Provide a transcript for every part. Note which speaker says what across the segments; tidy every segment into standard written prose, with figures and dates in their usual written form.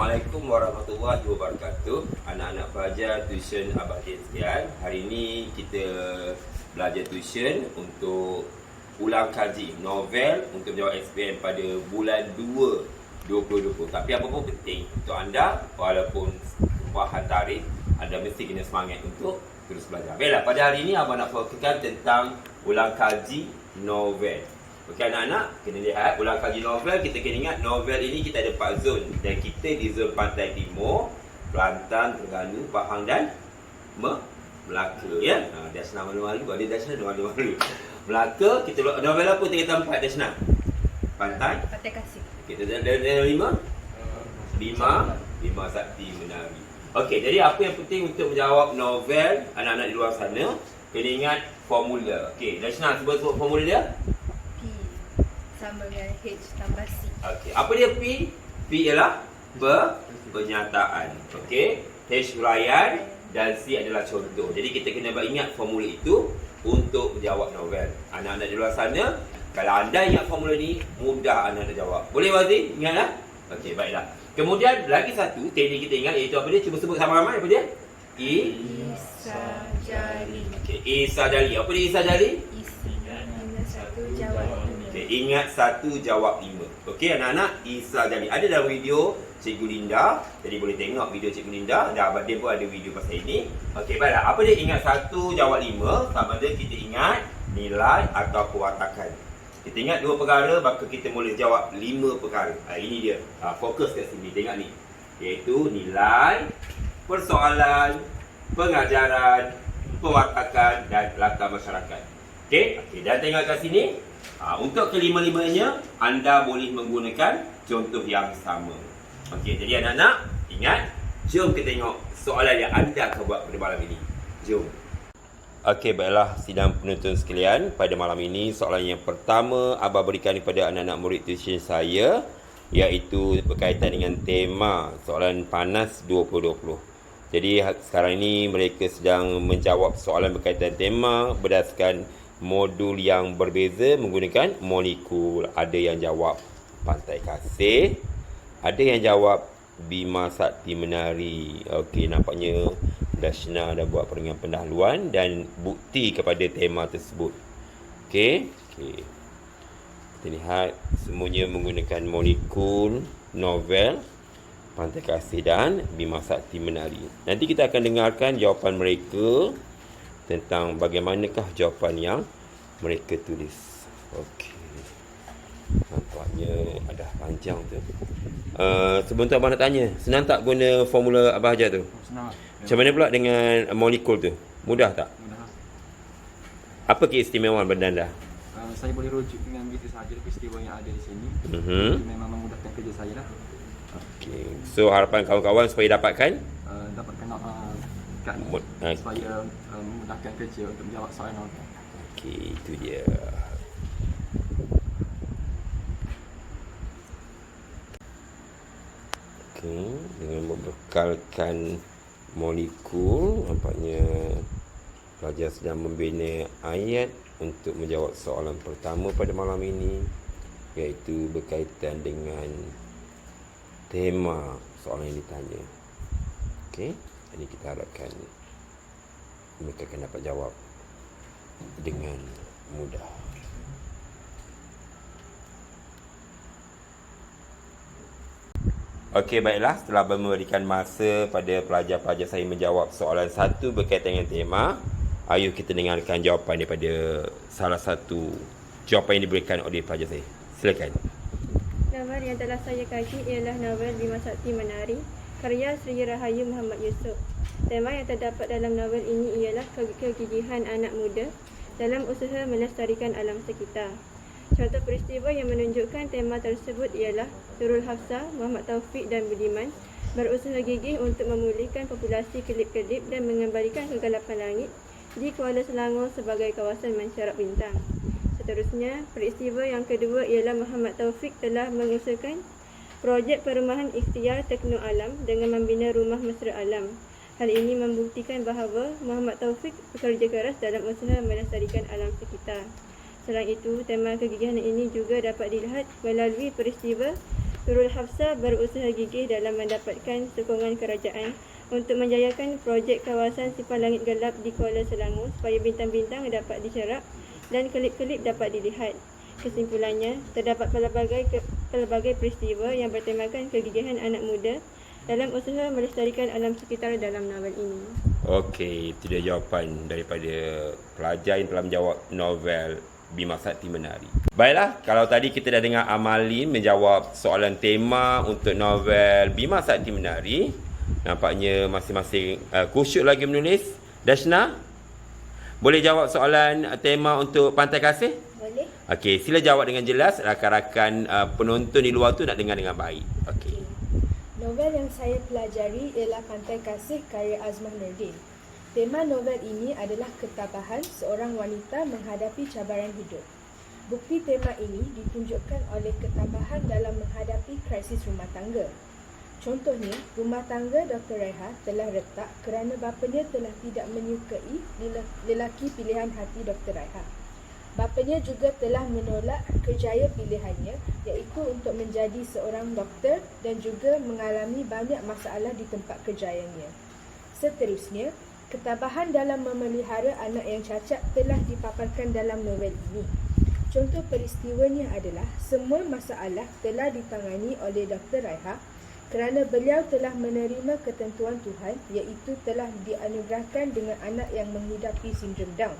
Speaker 1: Assalamualaikum warahmatullahi wabarakatuh. Anak-anak pelajar tuition Abah Din sekalian. Hari ini kita belajar tuition untuk ulang kaji novel untuk menjawab SPM pada bulan 2 2020. Tapi apa pun penting untuk anda, walaupun bahan tarikh, anda mesti kena semangat untuk terus belajar. Baiklah, pada hari ini Abah nak fokuskan tentang ulang kaji novel. Okey anak-anak, kena lihat ulang kaji novel. Kita kena ingat novel ini kita ada 4 zon. Dan kita di zon Pantai Timur, Kelantan, Terengganu, Pahang dan Melaka, ya. Dasna malu-malu, ada Dasna malu-malu. Melaka, kita novel apa kita tempat Dasna? Pantai
Speaker 2: Kasih.
Speaker 1: Kita ada 5 Sakti Menari. Okey, jadi apa yang penting untuk menjawab novel anak-anak di luar sana, kena ingat formula. Okey, Dasna sebut formula dia.
Speaker 2: Sama dengan H tambah C.
Speaker 1: Okey, apa dia P? P ialah pernyataan. Okey, H huraian dan C adalah contoh. Jadi kita kena ingat formula itu untuk menjawab novel. Anak-anak di luar sana, kalau anda ingat formula ni, mudah anda nak jawab. Boleh Wazi? Ingatlah? Okey, baiklah. Kemudian lagi satu teknik kita ingat iaitu apa dia? Cuba sebut sama-sama apa dia?
Speaker 2: Isajari.
Speaker 1: Okey, Isajari. Apa dia Isajari?
Speaker 2: Satu jawab.
Speaker 1: Okay, ingat 1 jawab 5. Okey anak-anak, Isajari. Ada dalam video Cikgu Linda. Jadi boleh tengok video Cikgu Linda. Dan Abang Din pun ada video pasal ini. Okey, baiklah. Apa dia ingat 1 jawab 5? Sama ada kita ingat nilai atau perwatakan. Kita ingat 2 perkara, maka kita boleh jawab 5 perkara. Ini dia. Fokus kat sini. Tengok ni. Iaitu nilai, persoalan, pengajaran, perwatakan dan latar masyarakat. Okey, dan tengok kat sini. Untuk kelima-limanya, anda boleh menggunakan contoh yang sama. Okey, jadi anak-anak, ingat, jom kita tengok soalan yang anda akan buat pada malam ini. Jom. Okey, baiklah sidang penonton sekalian. Pada malam ini, soalan yang pertama Abah berikan kepada anak-anak murid tuition saya, iaitu berkaitan dengan tema soalan panas 2020. Jadi sekarang ini mereka sedang menjawab soalan berkaitan tema berdasarkan modul yang berbeza menggunakan molekul. Ada yang jawab Pantai Kasih, ada yang jawab Bima Sakti Menari. Okey, nampaknya Dashna dah buat peringatan pendahuluan dan bukti kepada tema tersebut. Okey. Kita lihat semuanya menggunakan molekul novel Pantai Kasih dan Bima Sakti Menari. Nanti kita akan dengarkan jawapan mereka tentang bagaimanakah jawapan yang mereka tulis. Okey. Nampaknya ada panjang tu. Sebelum tu Abang nak tanya, senang tak guna formula Abah ajar tu?
Speaker 3: Senang.
Speaker 1: Macam mana pula dengan molekul tu? Mudah tak?
Speaker 3: Mudah.
Speaker 1: Apa keistimewaan benda anda?
Speaker 3: Saya boleh rujuk dengan begitu sahaja peristiwa yang ada di sini. Itu memang memudahkan kerja saya lah.
Speaker 1: Okey. So harapan kawan-kawan supaya dapatkan
Speaker 3: Dapatkan kad supaya memudahkan kerja untuk menjawab soalan novel.
Speaker 1: Okey, itu dia. Okey, dengan membekalkan molekul, nampaknya pelajar sedang membina ayat untuk menjawab soalan pertama pada malam ini, iaitu berkaitan dengan tema soalan yang ditanya. Okey, jadi kita harapkan mereka akan dapat jawab dengan mudah. Okey, baiklah, setelah memberikan masa pada pelajar-pelajar saya menjawab soalan 1 berkaitan dengan tema, ayuh kita dengarkan jawapan daripada salah satu jawapan yang diberikan oleh pelajar saya. Silakan.
Speaker 2: Novel yang telah saya kaji ialah novel Bima Sakti Menari, karya Sri Rahayu Muhammad Yusof. Tema yang terdapat dalam novel ini ialah kegigihan anak muda dalam usaha melestarikan alam sekitar. Contoh peristiwa yang menunjukkan tema tersebut ialah Nurul Hafsah, Muhammad Taufik dan Budiman berusaha gigih untuk memulihkan populasi kelip-kelip dan mengembalikan kegelapan langit di Kuala Selangor sebagai kawasan mencerap bintang. Seterusnya, peristiwa yang kedua ialah Muhammad Taufik telah mengusahakan projek perumahan ikhtiar Tekno Alam dengan membina rumah mesra alam. Hal ini membuktikan bahawa Muhammad Taufik bekerja keras dalam usaha melestarikan alam sekitar. Selain itu, tema kegigihan ini juga dapat dilihat melalui peristiwa Nurul Hafsah berusaha gigih dalam mendapatkan sokongan kerajaan untuk menjayakan projek kawasan simpan langit gelap di Kuala Selangor supaya bintang-bintang dapat dicerap dan kelip-kelip dapat dilihat. Kesimpulannya, terdapat pelbagai peristiwa yang bertemakan kegigihan anak muda dalam usaha melestarikan alam sekitar dalam novel ini.
Speaker 1: Okey, itu dia jawapan daripada pelajar yang telah menjawab novel Bima Sakti Menari. Baiklah, kalau tadi kita dah dengar Amalin menjawab soalan tema untuk novel Bima Sakti Menari, nampaknya masing-masing kusyuk lagi menulis. Dashna, boleh jawab soalan tema untuk Pantai Kasih?
Speaker 4: Boleh.
Speaker 1: Okey, sila jawab dengan jelas. Rakan-rakan penonton di luar tu nak dengar dengan baik. Okey.
Speaker 4: Novel yang saya pelajari ialah Pantai Kasih karya Azmah Nordin. Tema novel ini adalah ketabahan seorang wanita menghadapi cabaran hidup. Bukti tema ini ditunjukkan oleh ketabahan dalam menghadapi krisis rumah tangga. Contohnya, rumah tangga Dr. Raiha telah retak kerana bapanya telah tidak menyukai lelaki pilihan hati Dr. Raiha. Bapanya juga telah menolak kerjaya pilihannya, iaitu untuk menjadi seorang doktor dan juga mengalami banyak masalah di tempat kerjayanya. Seterusnya, ketabahan dalam memelihara anak yang cacat telah dipaparkan dalam novel ini. Contoh peristiwanya adalah semua masalah telah ditangani oleh Dr. Raiha kerana beliau telah menerima ketentuan Tuhan, iaitu telah dianugerahkan dengan anak yang menghidapi sindrom Down.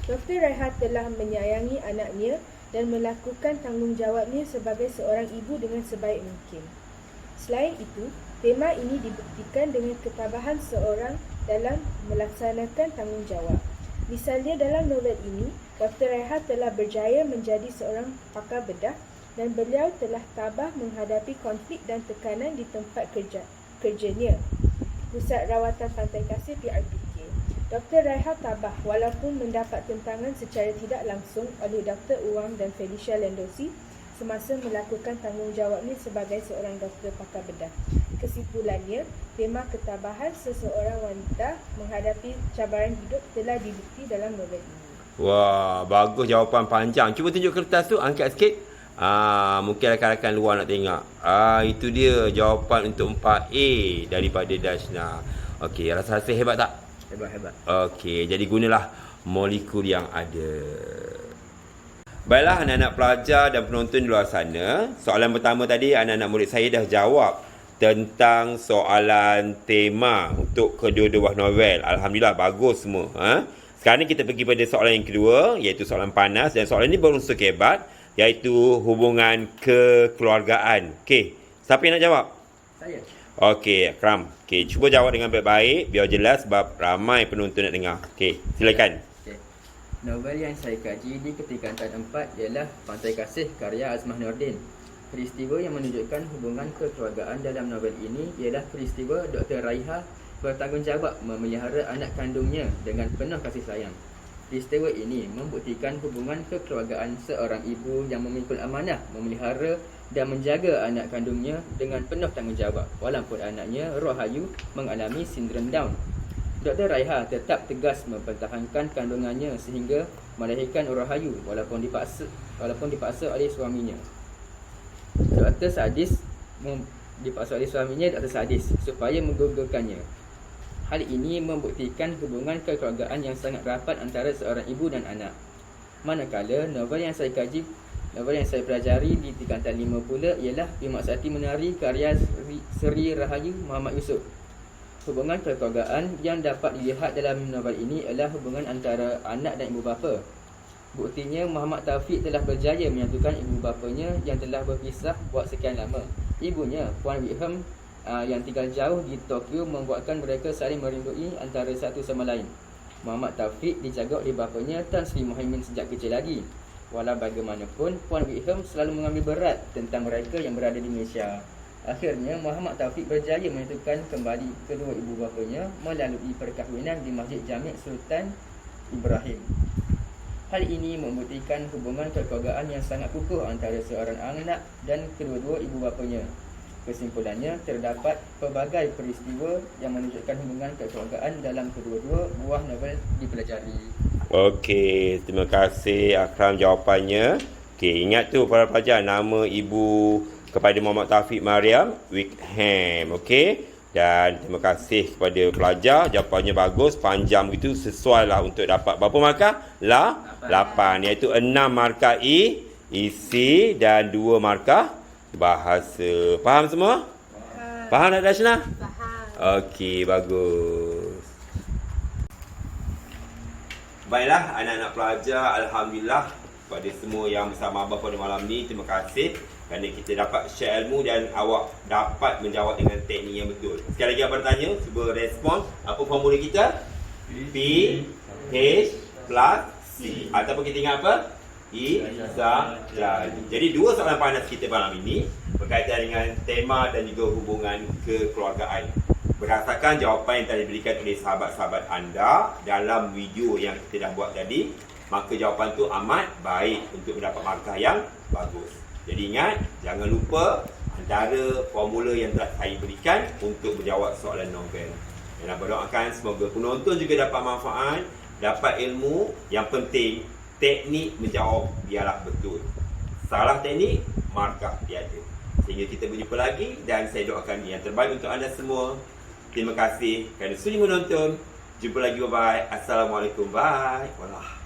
Speaker 4: Dr. Raiha telah menyayangi anaknya dan melakukan tanggungjawabnya sebagai seorang ibu dengan sebaik mungkin. Selain itu, tema ini dibuktikan dengan ketabahan seorang dalam melaksanakan tanggungjawab. Misalnya dalam novel ini, Dr. Raiha telah berjaya menjadi seorang pakar bedah dan beliau telah tabah menghadapi konflik dan tekanan di tempat kerjanya, Pusat Rawatan Pantai Kasih PRPK. Dr. Raiha tabah walaupun mendapat tentangan secara tidak langsung oleh Dr. Uwang dan Felicia Lendosi semasa melakukan tanggungjawabnya sebagai seorang doktor pakar bedah. Kesimpulannya, tema ketabahan seseorang wanita menghadapi cabaran hidup telah dibukti dalam novel ini.
Speaker 1: Wah, bagus jawapan panjang. Cuba tunjuk kertas tu, angkat sikit. Mungkin rakan-rakan luar nak tengok. Itu dia jawapan untuk 4A daripada Dashna. Okey, rasa-rasa hebat tak?
Speaker 3: Hebat.
Speaker 1: Okey, jadi gunalah molekul yang ada. Baiklah anak-anak pelajar dan penonton di luar sana. Soalan pertama tadi anak-anak murid saya dah jawab tentang soalan tema untuk kedua-dua buah novel. Alhamdulillah, bagus semua. Sekarang ni kita pergi pada soalan yang kedua, iaitu soalan panas. Dan soalan ni berunsur kebat, iaitu hubungan kekeluargaan. Okey, siapa yang nak jawab?
Speaker 3: Saya.
Speaker 1: Okey, Akram. Okey, cuba jawab dengan baik-baik biar jelas sebab ramai penonton nak dengar. Okey, silakan.
Speaker 3: Okay. Novel yang saya kaji di ketingkatan 4 ialah Pantai Kasih karya Azmah Nordin. Peristiwa yang menunjukkan hubungan kekeluargaan dalam novel ini ialah peristiwa Dr. Raiha bertanggungjawab memelihara anak kandungnya dengan penuh kasih sayang. Peristiwa ini membuktikan hubungan kekeluargaan seorang ibu yang memikul amanah memelihara dan menjaga anak kandungnya dengan penuh tanggungjawab walaupun anaknya Rohayu mengalami sindrom Down. Dr. Raiha tetap tegas mempertahankan kandungannya sehingga melahirkan Rohayu walaupun dipaksa oleh suaminya. Doktor sadis supaya menggugurkannya. Hal ini membuktikan hubungan kekeluargaan yang sangat rapat antara seorang ibu dan anak. Manakala novel yang saya pelajari di tingkatan 5 pula ialah Bima Sakti Menari karya Seri Rahayu Muhammad Yusof. Hubungan kekeluargaan yang dapat dilihat dalam novel ini adalah hubungan antara anak dan ibu bapa. Buktinya Muhammad Taufik telah berjaya menyatukan ibu bapanya yang telah berpisah buat sekian lama. Ibunya, Puan Wickham yang tinggal jauh di Tokyo membuatkan mereka saling merindui antara satu sama lain. Muhammad Taufik dijaga oleh bapanya Tan Sri Muhaimin sejak kecil lagi. Walau bagaimanapun, Puan Wickham selalu mengambil berat tentang mereka yang berada di Malaysia. Akhirnya, Muhammad Taufik berjaya menyatukan kembali kedua ibu bapanya melalui perkahwinan di Masjid Jami' Sultan Ibrahim. Hal ini membuktikan hubungan kekeluargaan yang sangat kukuh antara seorang anak dan kedua-dua ibu bapanya. Kesimpulannya, terdapat pelbagai peristiwa yang menunjukkan hubungan kekeluargaan dalam kedua-dua buah novel dipelajari.
Speaker 1: Okey, terima kasih Akram jawapannya. Okey, ingat tu para pelajar, nama ibu kepada Muhammad Taufik Mariam Wickham. Okey. Dan terima kasih kepada pelajar. Jawapannya bagus, panjang begitu, sesuai lah untuk dapat berapa markah? 8. Iaitu 6 markah isi dan 2 markah bahasa. Faham semua? Faham tak Dashna?
Speaker 4: Faham.
Speaker 1: Okey, bagus. Baiklah anak-anak pelajar, alhamdulillah pada semua yang bersama Abah pada malam ni, terima kasih kerana kita dapat share ilmu dan awak dapat menjawab dengan teknik yang betul. Sekali lagi Abah tanya, cuba respon. Apa formula kita? P H plus C. Ataupun kita ingat apa? Izah. Jadi dua soalan panas kita malam ini berkaitan dengan tema dan juga hubungan kekeluargaan. Berdasarkan jawapan yang telah diberikan oleh sahabat-sahabat anda dalam video yang kita dah buat tadi, maka jawapan tu amat baik untuk mendapat markah yang bagus. Jadi ingat, jangan lupa antara formula yang telah saya berikan untuk menjawab soalan novel. Dan Abah doakan semoga penonton juga dapat manfaat, dapat ilmu. Yang penting, teknik menjawab biarlah betul. Salah teknik, markah tiada. Sehingga kita berjumpa lagi dan saya doakan yang terbaik untuk anda semua. Terima kasih kerana sudi menonton. Jumpa lagi, bye-bye. Assalamualaikum, bye. Wallah.